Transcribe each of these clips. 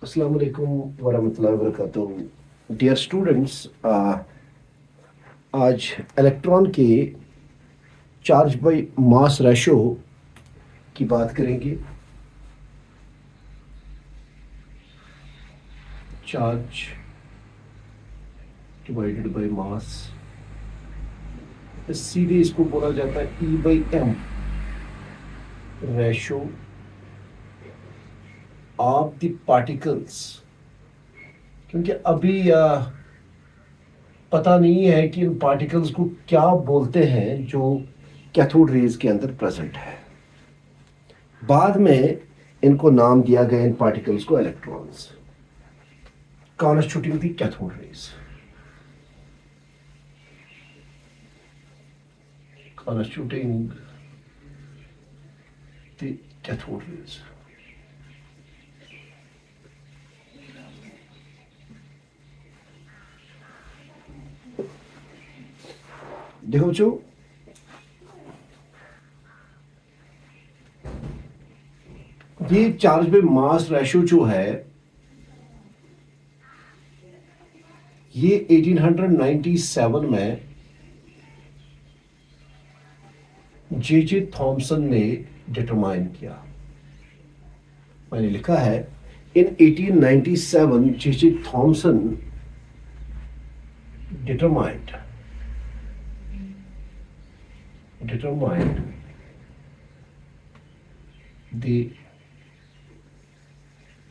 अस्सलाम वालेकुम वरहमतुल्लाहि वबरकातुहू। डियर स्टूडेंट्स, आज इलेक्ट्रॉन के चार्ज बाय मास रेशो की बात करेंगे। चार्ज डिवाइडेड बाय मास, सीधे इसको बोला जाता है E by M, ratio of the particles. क्योंकि अभी पता नहीं है कि इन पार्टिकल्स को क्या बोलते हैं जो कैथोड रेज के अंदर प्रेजेंट है। बाद में इनको नाम दिया गया इन पार्टिकल्स को electrons, constituting the cathode rays. constituting the cathode rays. देखो बच्चों, ये चार्ज बाय मास रेशियो जो है ये 1897 में जे थॉमसन ने डिटरमाइन किया। मैंने लिखा है इन 1897 J Thomson determined the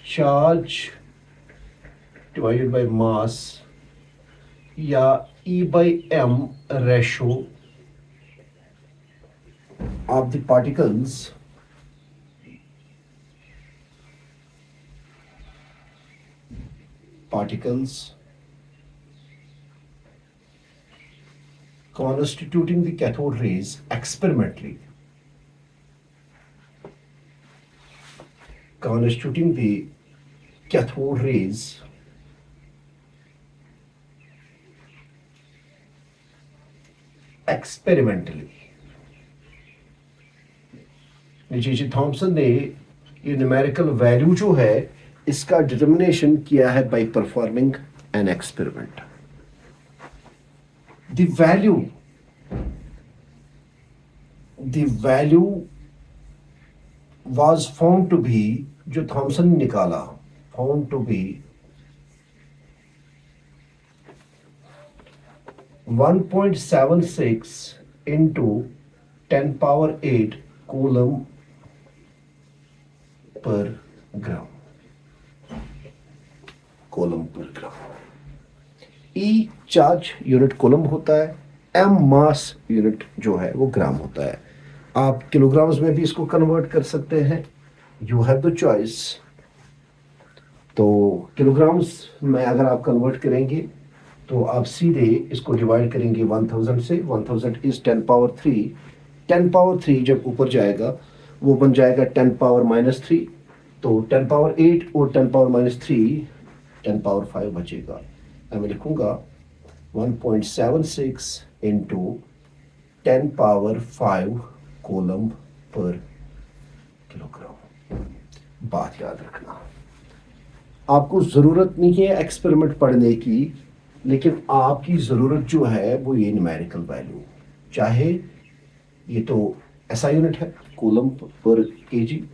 charge divided by mass या E by M ratio of the particles constituting the cathode rays experimentally, constituting the cathode rays experimentally। J Thomson ने ये न्यूमेरिकल वैल्यू जो है इसका डिटर्मिनेशन किया है by performing an experiment. the value was found to be, जो Thompson ने निकाला, found to be 1.76 into 10 power 8 coulomb per gram. E charge unit coulomb होता है, M मास यूनिट जो है वो ग्राम होता है। आप किलोग्राम्स में भी इसको कन्वर्ट कर सकते हैं, यू हैव द चॉइस। तो किलोग्राम्स में अगर आप कन्वर्ट करेंगे तो आप सीधे इसको डिवाइड करेंगे 1000 से। 1000 इज 10 पावर 3। 10 पावर 3 जब ऊपर जाएगा वो बन जाएगा 10 पावर -3। तो 10 पावर 8 और 10 पावर -3 10 पावर 5 बचेगा। मैं लिखूंगा 1.76 into 10 power 5 coulomb per kilogram. बात याद रखना, आपको ज़रूरत नहीं है एक्सपेरिमेंट पढ़ने की, लेकिन आपकी ज़रूरत जो है वो ये न्यूमेरिकल वैल्यू, चाहे ये तो ऐसा यूनिट है कूलम पर केजी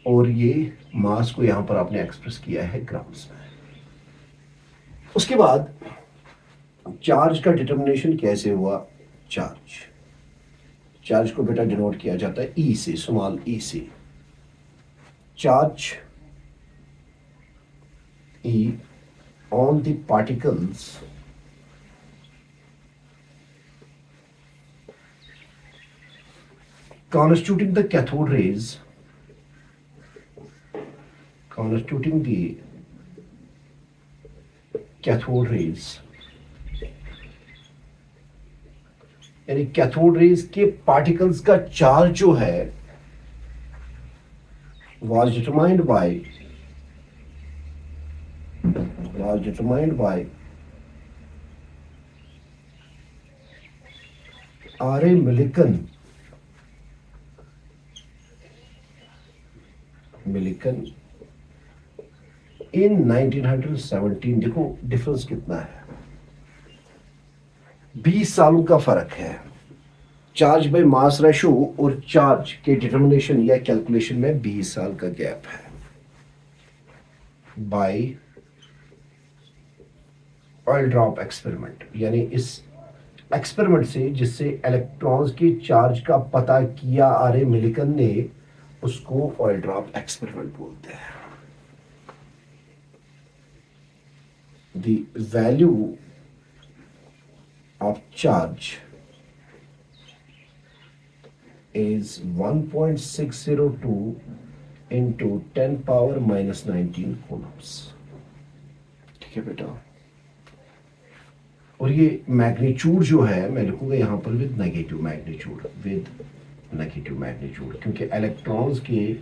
और ये मास को यहाँ पर आपने एक्सप्रेस किया है ग्राम्स में। उसके बाद चार्ज का डिटर्मिनेशन कैसे हुआ। चार्ज को बेटा डिनोट किया जाता है ई से, स्मॉल ई से। Charge E on the particles constituting the cathode rays, यानी कैथोड रेज के पार्टिकल्स का चार्ज जो है was determined by R.A. Millikan इन 1917, देखो डिफरेंस कितना है, 20 सालों का फर्क है। चार्ज बाय मास रेशो और चार्ज के डिटर्मिनेशन या कैलकुलेशन में 20 साल का गैप है। बाय ऑयल ड्रॉप एक्सपेरिमेंट, यानी इस एक्सपेरिमेंट से जिससे इलेक्ट्रॉन्स के चार्ज का पता किया आरे मिलिकन ने, उसको ऑयल ड्रॉप एक्सपेरिमेंट बोलते हैं। The value of charge is 1.602 into 10 power minus 19 coulombs। ठीक है बेटा, और ये मैग्नीट्यूड जो है मैं लिखूंगा यहाँ पर विद नेगेटिव मैग्नीट्यूड, क्योंकि इलेक्ट्रॉन्स के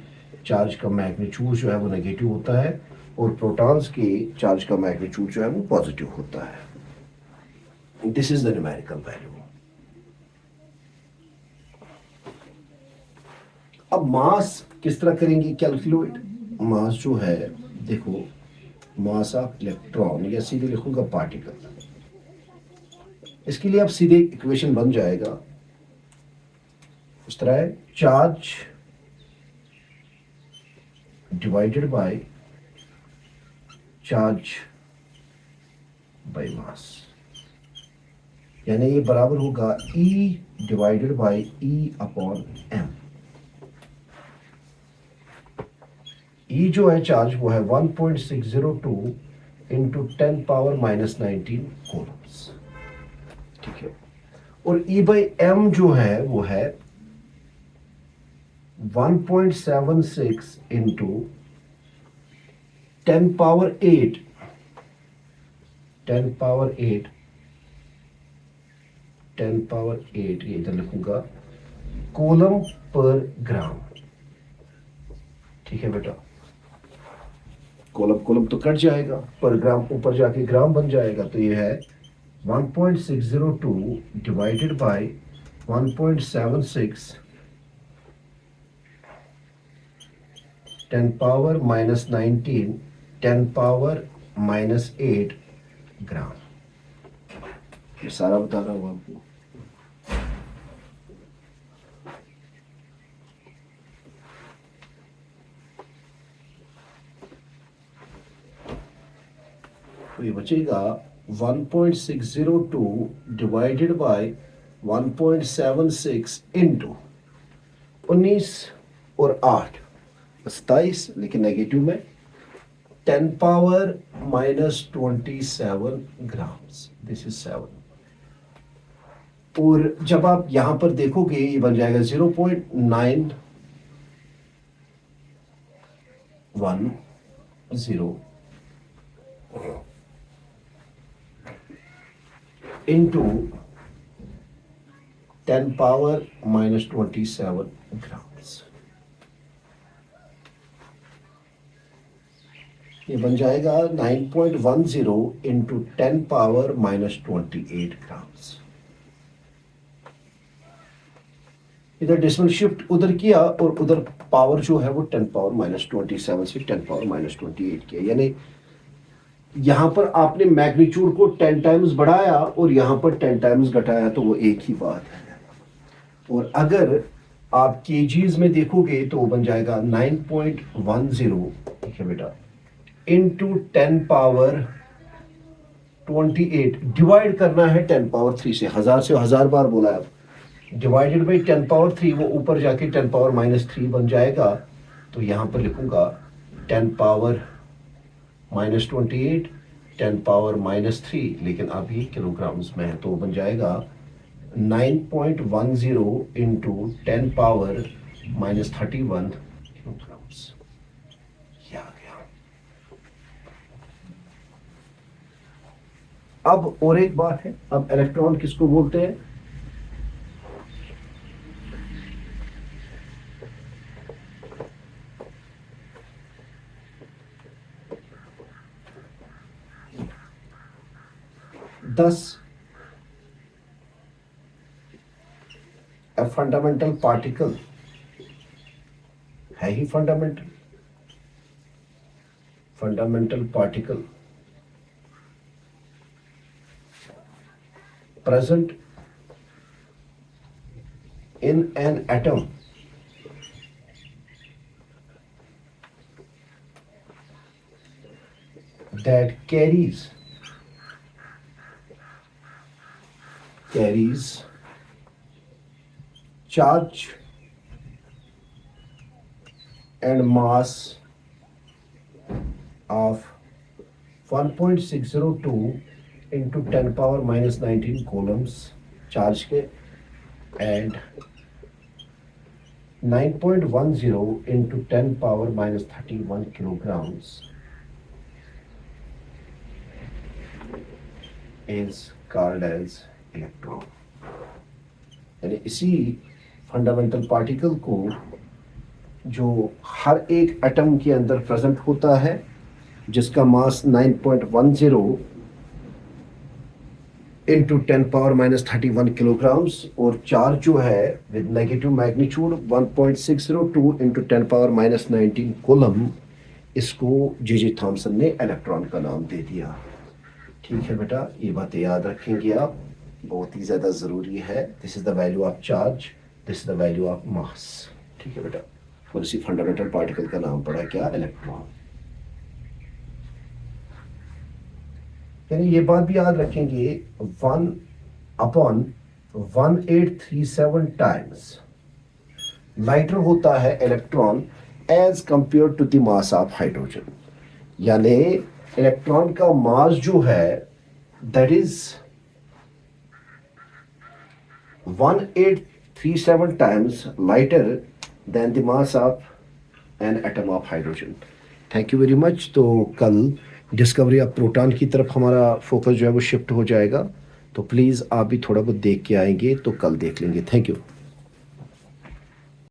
चार्ज का मैग्नीट्यूड जो है वो नेगेटिव होता है और प्रोटॉन्स के चार्ज का मैग्नीट्यूड जो है वो पॉजिटिव होता है। This is the numerical value. अब मास किस तरह करेंगे कैलकुलेट? मास जो है, देखो मास ऑफ इलेक्ट्रॉन, या सीधे लिखूंगा पार्टिकल। इसके लिए अब सीधे इक्वेशन बन जाएगा इस तरह है, charge divided by charge by mass, यानी ये बराबर होगा E divided by E upon M। E जो है चार्ज वो है 1.602 इंटू 10 पावर माइनस 19 कूलम्स। ठीक है, और E बाई M जो है वो है 1.76 इंटू 10 पावर 8 ये इधर लिखूंगा कूलम पर ग्राम। ठीक है बेटा, कूलम तो कट जाएगा, पर ग्राम ऊपर जाके ग्राम बन जाएगा, तो ये है 1.602 divided by 1.76 10 power minus 19 10 power minus 8 ग्राम। ये सारा बता रहा हूं आपको। तो ये बचेगा 1.602 डिवाइडेड बाय 1.76 इंटू 19 और 8 27, लेकिन नेगेटिव में 10 power minus 27 grams. This is 7। और जब आप यहां पर देखोगे ये बन जाएगा 0.910 इंटू 10 पावर माइनस 27 ग्राम्स। ये बन जाएगा 9.10 इंटू 10 पावर माइनस 28 ग्राम्स। इधर डेसिमल शिफ्ट उधर किया और उधर पावर जो है वो 10 पावर माइनस 27 से 10 पावर माइनस 28 किया, यानी यहां पर आपने मैग्नीट्यूड को 10 टाइम्स बढ़ाया और यहां पर 10 टाइम्स घटाया, तो वो एक ही बात है। और अगर आप केजीज में देखोगे तो वो बन जाएगा 9.10, ठीक है बेटा, इंटू 10 पावर 28, डिवाइड करना है 10 पावर 3 से 1000 बार बोला है, डिवाइडेड बाई 10 पावर 3, वो ऊपर जाके 10 पावर माइनस 3 बन जाएगा। तो यहां पर लिखूंगा 10 पावर माइनस 28 10 पावर माइनस 3, लेकिन अब ये किलोग्राम्स में है, तो बन जाएगा 9.10 इंटू 10 पावर माइनस 31 किलोग्राम्स। ये आ गया। अब और एक बात है, अब इलेक्ट्रॉन किसको बोलते हैं? Thus, a fundamental particle है ही fundamental. fundamental particle present in an atom that carries charge and mass of 1.602 into 10 power minus 19 coulombs charge के and 9.10 into 10 power minus 31 kilograms is called as electron. यानी इसी fundamental particle को जो हर एक atom के अंदर present होता है, जिसका मास 9.10 इंटू 10 पावर माइनस 31 किलोग्राम्स और चार्ज जो है with negative magnitude 1.602 into 10 power minus 19 coulomb, इसको जे थॉमसन ने इलेक्ट्रॉन का नाम दे दिया। ठीक है बेटा, ये बातें याद रखेंगे आप, बहुत ही ज़्यादा ज़रूरी है। This is the value of charge, this is the value of mass. ठीक है बेटा, और इसी फंडामेंटल पार्टिकल का नाम पड़ा क्या? इलेक्ट्रॉन। यानी ये बात भी याद रखेंगे 1/1837 टाइम्स लाइटर होता है electron as compare to the mass of hydrogen. यानी इलेक्ट्रॉन का मास जो है that is 1837 times lighter than the mass of an atom of hydrogen. Thank you very much. तो कल डिस्कवरी ऑफ प्रोटॉन की तरफ हमारा फोकस जो है वो शिफ्ट हो जाएगा, तो प्लीज़ आप भी थोड़ा बहुत देख के आएंगे तो कल देख लेंगे। Thank you.